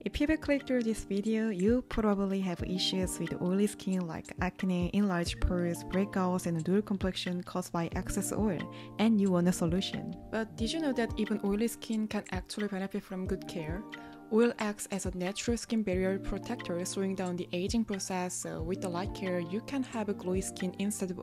If you have clicked through this video, you probably have issues with oily skin like acne, enlarged pores, breakouts, and dull complexion caused by excess oil, and you want a solution. But did you know that even oily skin can actually benefit from good care? Oil acts as a natural skin barrier protector, slowing down the aging process, so with the light care, you can have a glowy skin instead of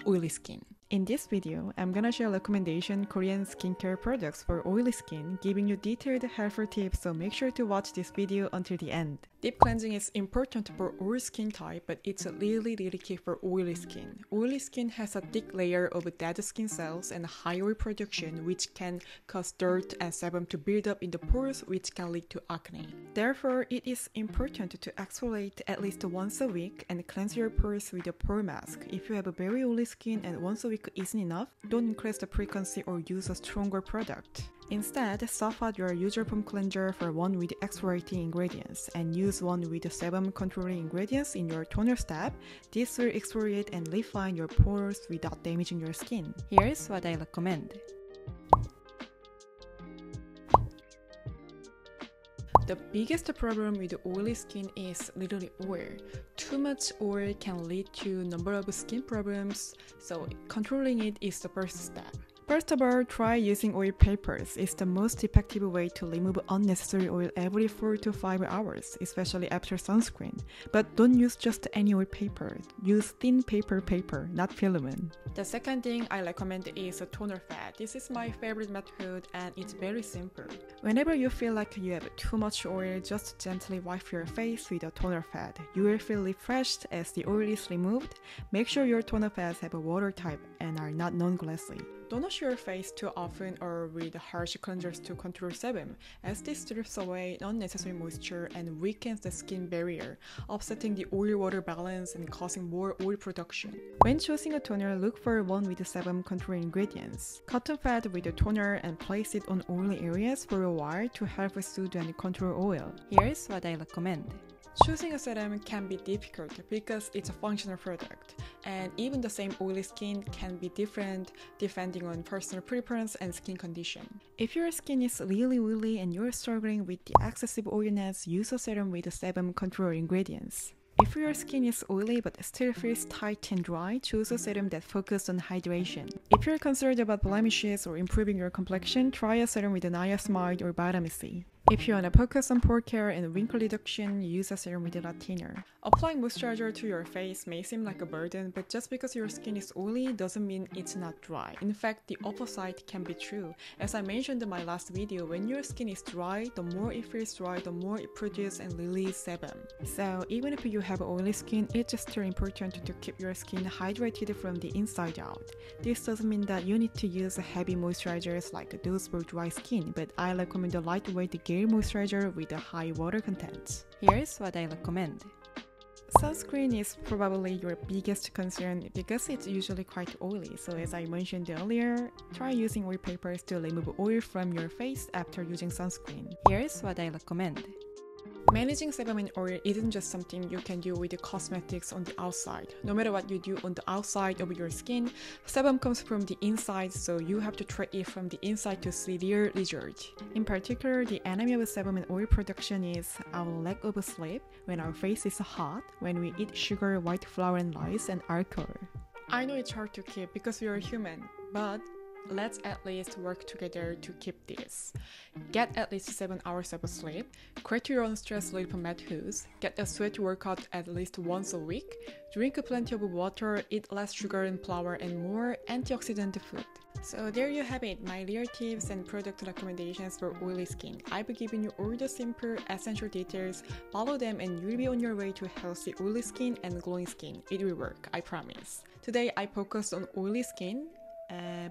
oily skin. In this video, I'm gonna share recommendation Korean skincare products for oily skin, giving you detailed helpful tips, so make sure to watch this video until the end. Deep cleansing is important for all skin type, but it's really key for oily skin. Oily skin has a thick layer of dead skin cells and high oil production, which can cause dirt and sebum to build up in the pores, which can lead to acne. Therefore, it is important to exfoliate at least once a week and cleanse your pores with a pore mask. If you have a very oily skin and once a week isn't enough, don't increase the frequency or use a stronger product. Instead, swap out your usual foam cleanser for one with exfoliating ingredients and use one with sebum controlling ingredients in your toner step. This will exfoliate and refine your pores without damaging your skin. Here's what I recommend. The biggest problem with oily skin is literally oil. Too much oil can lead to a number of skin problems, so controlling it is the first step. First of all, try using oil papers. It's the most effective way to remove unnecessary oil every 4 to 5 hours, especially after sunscreen. But don't use just any oil paper. Use thin paper, not filament. The second thing I recommend is a toner pad. This is my favorite method and it's very simple. Whenever you feel like you have too much oil, just gently wipe your face with a toner pad. You will feel refreshed as the oil is removed. Make sure your toner pads have a water type and are not non-glassy. Don't wash your face too often or with harsh cleansers to control sebum, as this strips away unnecessary moisture and weakens the skin barrier, upsetting the oil-water balance and causing more oil production. When choosing a toner, look for one with sebum controlling ingredients. Cotton pad with a toner and place it on oily areas for a while to help soothe and control oil. Here's what I recommend. Choosing a serum can be difficult because it's a functional product, and even the same oily skin can be different depending on personal preference and skin condition. If your skin is really oily and you're struggling with the excessive oiliness, use a serum with sebum control ingredients. If your skin is oily but still feels tight and dry, choose a serum that focuses on hydration. If you're concerned about blemishes or improving your complexion, try a serum with niacinamide or vitamin C. If you want to focus on pore care and wrinkle reduction, use a serum with a thinner. Applying moisturizer to your face may seem like a burden, but just because your skin is oily doesn't mean it's not dry. In fact, the opposite can be true. As I mentioned in my last video, when your skin is dry, the more it feels dry, the more it produces and releases sebum. So even if you have oily skin, it's still important to keep your skin hydrated from the inside out. This doesn't mean that you need to use heavy moisturizers like those for dry skin, but I recommend a lightweight gel moisturizer with a high water content. Here's what I recommend. Sunscreen is probably your biggest concern because it's usually quite oily, so as I mentioned earlier, try using oil papers to remove oil from your face after using sunscreen. Here's what I recommend. Managing sebum and oil isn't just something you can do with the cosmetics on the outside. No matter what you do on the outside of your skin, sebum comes from the inside, so you have to treat it from the inside to see real results. In particular, the enemy of sebum and oil production is our lack of sleep, when our face is hot, when we eat sugar, white flour and rice, and alcohol. I know it's hard to keep because we are human, but let's at least work together to keep this. Get at least 7 hours of sleep, create your own stress relief methods, get a sweat workout at least once a week, drink plenty of water, eat less sugar and flour, and more antioxidant food. So there you have it, my real tips and product recommendations for oily skin. I've given you all the simple, essential details. Follow them and you'll be on your way to healthy oily skin and glowing skin. It will work, I promise. Today I focused on oily skin,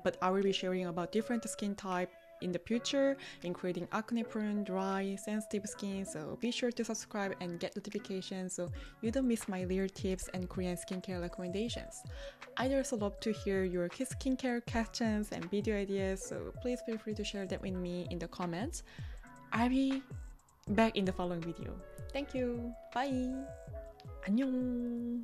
but I will be sharing about different skin type in the future, including acne-prone, dry, sensitive skin, so be sure to subscribe and get notifications so you don't miss my real tips and Korean skincare recommendations. I'd also love to hear your skincare questions and video ideas, so please feel free to share them with me in the comments. I'll be back in the following video. Thank you. Bye. 안녕.